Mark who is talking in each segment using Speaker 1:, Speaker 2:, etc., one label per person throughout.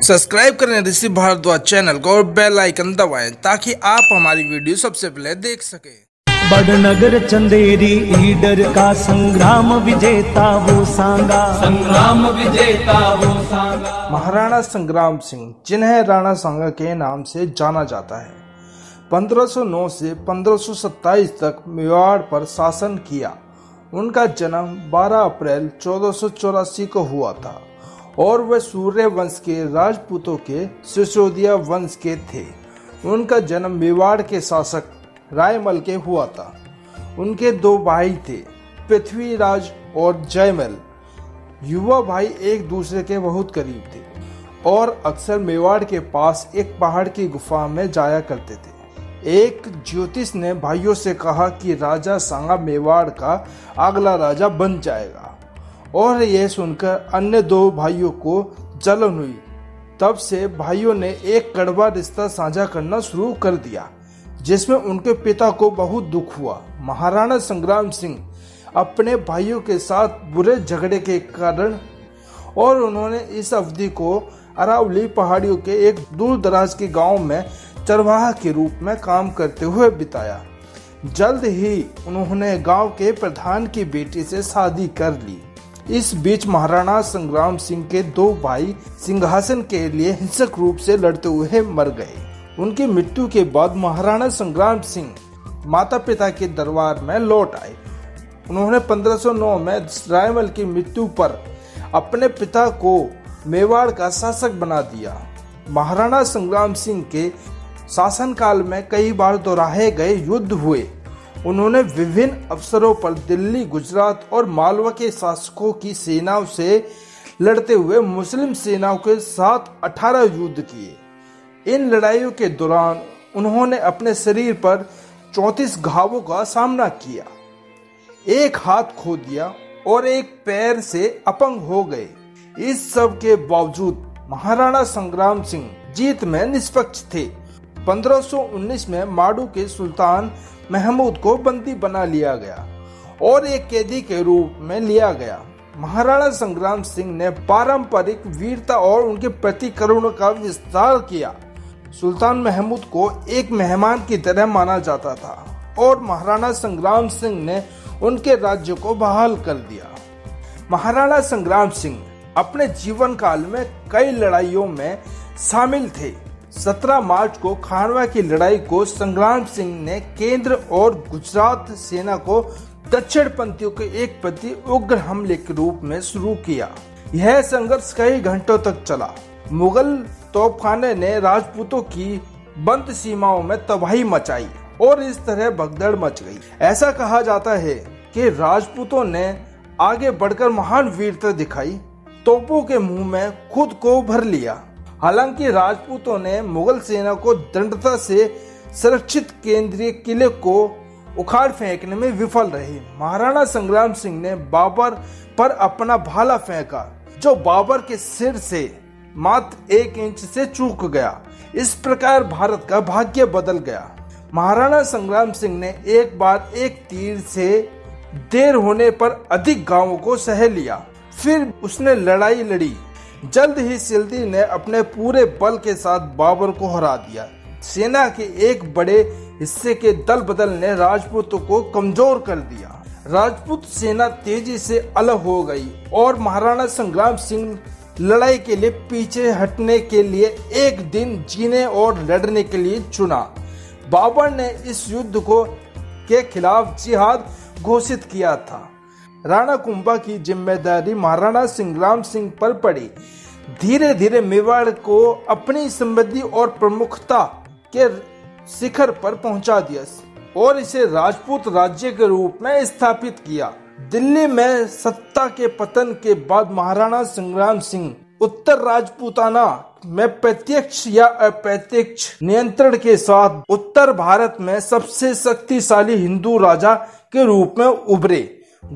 Speaker 1: Subscribe करें ऋषि Bhardwaj channel को और बेल आइकन दबाएं ताकि आप हमारी वीडियो सबसे पहले देख सकें।
Speaker 2: बड़नगर चंदेरी ईडर का संग्राम विजेता वो सांगा,
Speaker 3: संग्राम विजेता वो सांगा।
Speaker 1: महाराणा संग्राम सिंह, जिन्हें राणा सांगा के नाम से जाना जाता है, 1509 से 1527 तक मेवाड़ पर शासन किया। उनका जन्म 12 अप्रैल 1484 को हुआ था और वे सूर्य वंश के राजपूतों के सिसोदिया वंश के थे। उनका जन्म मेवाड़ के शासक रायमल के हुआ था। उनके दो भाई थे, पृथ्वीराज और जयमल। युवा भाई एक दूसरे के बहुत करीब थे और अक्सर मेवाड़ के पास एक पहाड़ की गुफा में जाया करते थे। एक ज्योतिष ने भाइयों से कहा कि राजा सांगा मेवाड़ का अगला राजा बन जाएगा और यह सुनकर अन्य दो भाइयों को जलन हुई। तब से भाइयों ने एक कड़वा रिश्ता साझा करना शुरू कर दिया, जिसमें उनके पिता को बहुत दुख हुआ। महाराणा संग्राम सिंह अपने भाइयों के साथ बुरे झगड़े के कारण और उन्होंने इस अवधि को अरावली पहाड़ियों के एक दूर दराज के गांव में चरवाहा के रूप में काम करते हुए बिताया। जल्द ही उन्होंने गांव के प्रधान की बेटी से शादी कर ली। इस बीच महाराणा संग्राम सिंह के दो भाई सिंहासन के लिए हिंसक रूप से लड़ते हुए मर गए। उनकी मृत्यु के बाद महाराणा संग्राम सिंह माता पिता के दरबार में लौट आए। उन्होंने 1509 में रायमल की मृत्यु पर अपने पिता को मेवाड़ का शासक बना दिया। महाराणा संग्राम सिंह के शासनकाल में कई बार दोहराए गए युद्ध हुए। उन्होंने विभिन्न अवसरों पर दिल्ली, गुजरात और मालवा के शासकों की सेनाओं से लड़ते हुए मुस्लिम सेनाओं के साथ 18 युद्ध किए। इन लड़ाइयों के दौरान उन्होंने अपने शरीर पर 34 घावों का सामना किया, एक हाथ खो दिया और एक पैर से अपंग हो गए। इस सब के बावजूद महाराणा संग्राम सिंह जीत में निष्पक्ष थे। 1519 में माडू के सुल्तान महमूद को बंदी बना लिया गया और एक कैदी के रूप में लिया गया। महाराणा संग्राम सिंह ने पारंपरिक वीरता और उनके प्रति करुणा का विस्तार किया। सुल्तान महमूद को एक मेहमान की तरह माना जाता था और महाराणा संग्राम सिंह ने उनके राज्य को बहाल कर दिया। महाराणा संग्राम सिंह अपने जीवन काल में कई लड़ाइयों में शामिल थे। 17 मार्च को खानवा की लड़ाई को संग्राम सिंह ने केंद्र और गुजरात सेना को दक्षिण पंथियों के एक प्रति उग्र हमले के रूप में शुरू किया। यह संघर्ष कई घंटों तक चला। मुगल तोपखाने ने राजपूतों की बंद सीमाओं में तबाही मचाई और इस तरह भगदड़ मच गई। ऐसा कहा जाता है कि राजपूतों ने आगे बढ़कर महान वीरता दिखाई, तोपों के मुंह में खुद को भर लिया। हालांकि राजपूतों ने मुगल सेना को दृढ़ता से सुरक्षित केंद्रीय किले को उखाड़ फेंकने में विफल रहे। महाराणा संग्राम सिंह ने बाबर पर अपना भाला फेंका, जो बाबर के सिर से मात्र 1 इंच से चूक गया। इस प्रकार भारत का भाग्य बदल गया। महाराणा संग्राम सिंह ने एक बार एक तीर से देर होने पर अधिक गांवों को सह लिया। फिर उसने लड़ाई लड़ी। जल्द ही सिल्दी ने अपने पूरे बल के साथ बाबर को हरा दिया। सेना के एक बड़े हिस्से के दल बदल ने राजपूतों को कमजोर कर दिया। राजपूत सेना तेजी से अलग हो गई और महाराणा संग्राम सिंह लड़ाई के लिए पीछे हटने के लिए एक दिन जीने और लड़ने के लिए चुना। बाबर ने इस युद्ध को के खिलाफ जिहाद घोषित किया था। राणा कुंभा की जिम्मेदारी महाराणा संग्राम सिंह पर पड़ी। धीरे धीरे मेवाड़ को अपनी समृद्धि और प्रमुखता के शिखर पर पहुंचा दिया और इसे राजपूत राज्य के रूप में स्थापित किया। दिल्ली में सत्ता के पतन के बाद महाराणा संग्राम सिंह उत्तर राजपूताना में प्रत्यक्ष या अप्रत्यक्ष नियंत्रण के साथ उत्तर भारत में सबसे शक्तिशाली हिंदू राजा के रूप में उभरे।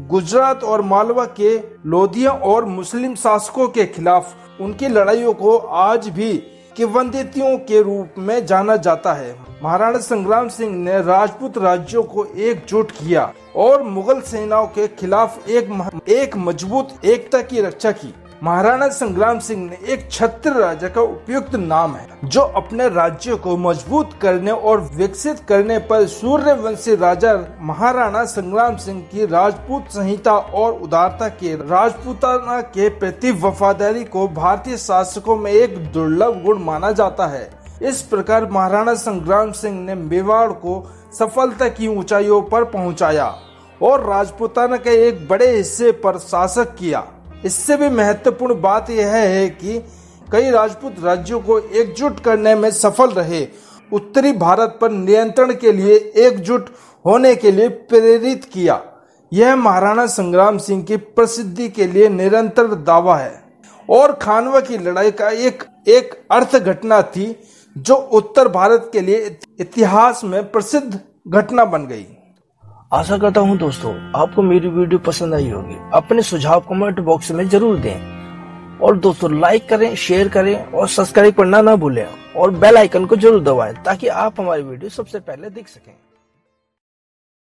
Speaker 1: गुजरात और मालवा के लोधियों और मुस्लिम शासकों के खिलाफ उनकी लड़ाइयों को आज भी किंवदंतियों के रूप में जाना जाता है। महाराणा संग्राम सिंह ने राजपूत राज्यों को एकजुट किया और मुगल सेनाओं के खिलाफ एक मजबूत एकता की रक्षा की। महाराणा संग्राम सिंह ने एक छत्र राजा का उपयुक्त नाम है जो अपने राज्य को मजबूत करने और विकसित करने पर सूर्यवंशी राजा महाराणा संग्राम सिंह की राजपूत संहिता और उदारता के राजपूताना के प्रति वफादारी को भारतीय शासकों में एक दुर्लभ गुण माना जाता है। इस प्रकार महाराणा संग्राम सिंह ने मेवाड़ को सफलता की ऊंचाइयों पर पहुंचाया और राजपूताना के एक बड़े हिस्से पर शासन किया। इससे भी महत्वपूर्ण बात यह है कि कई राजपूत राज्यों को एकजुट करने में सफल रहे, उत्तरी भारत पर नियंत्रण के लिए एकजुट होने के लिए प्रेरित किया। यह महाराणा संग्राम सिंह की प्रसिद्धि के लिए निरंतर दावा है और खानवा की लड़ाई का एक अर्थ घटना थी जो उत्तर भारत के लिए इतिहास में प्रसिद्ध घटना बन गई।
Speaker 4: आशा करता हूं दोस्तों आपको मेरी वीडियो पसंद आई होगी। अपने सुझाव कमेंट बॉक्स में जरूर दें और दोस्तों लाइक करें, शेयर करें और सब्सक्राइब करना ना भूलें और बेल आइकन को जरूर दबाएं ताकि आप हमारी वीडियो सबसे पहले देख सकें।